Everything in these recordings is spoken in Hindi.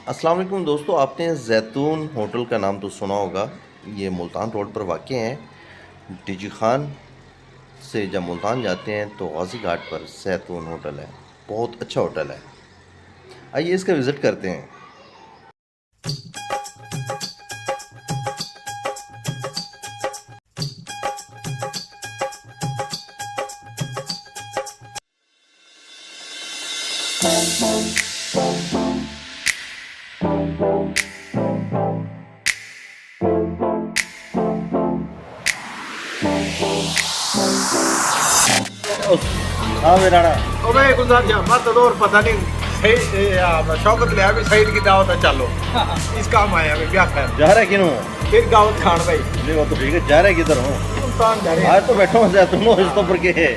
अस्सलाम वालेकुम दोस्तों, आपने जैतून होटल का नाम तो सुना होगा। ये मुल्तान रोड पर वाक़ है। डीजी खान से जब मुल्तान जाते हैं तो गाज़ी घाट पर जैतून होटल है। बहुत अच्छा होटल है, आइए इसका विज़िट करते हैं। हाँ मेरा ओ भाई गुलजार जा मत और पता नहीं सही शौकत ले अभी सईद की दावत है चलो इस काम आया अभी क्या खैर जा रहा है किनू फिर गावत खान भाई नहीं वो तो ठीक है। जा रहा है किधर हूँ? सुल्तान जा रहे आज तो बैठा हूँ जैतून इस तो पर के है।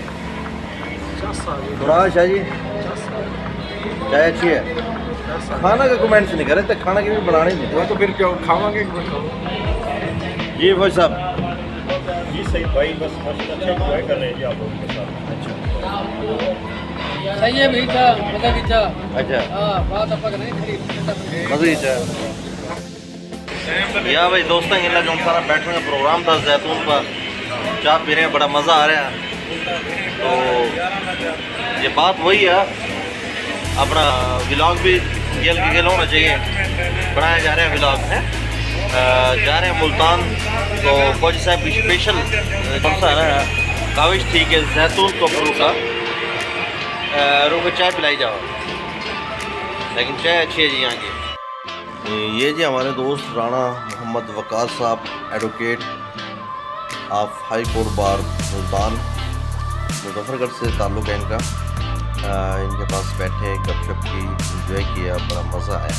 थोड़ा शाह जी चाय अच्छी है। खाना का कमेंट्स नहीं कर रहे थे, खाना की भी बनाने नहीं वो तो फिर क्यों खावांगे जी भाई साहब। जी सही भाई, बस मस्त अच्छे एंजॉय कर रहे हैं जी आप लोगों के साथ। सही है भाई चाह मजा की चाह। अच्छा हाँ बात आप नहीं खरीद मज़े ही चाय या भाई दोस्तों इन जो सारा बैठने का प्रोग्राम था जैतून पर, चाय पी रहे हैं, बड़ा मज़ा आ रहा है। तो ये बात वही है, अपना व्लॉग भी गेल होना चाहिए, बनाया जा रहा है व्लॉग है। जा रहे हैं मुल्तान तो फौजी साहब की स्पेशल कौन सा है काविश ठीक है जैतून को का रूम में चाय पिलाई जाओ, लेकिन चाय अच्छी है जी यहाँ की। ये जी हमारे दोस्त राणा मोहम्मद वकास साहब, advocate of high court bar Multan, Muzaffargarh से ताल्लुक़ है इनका। इनके पास बैठे गपशप की, इंजॉय किया, बड़ा मज़ा आया।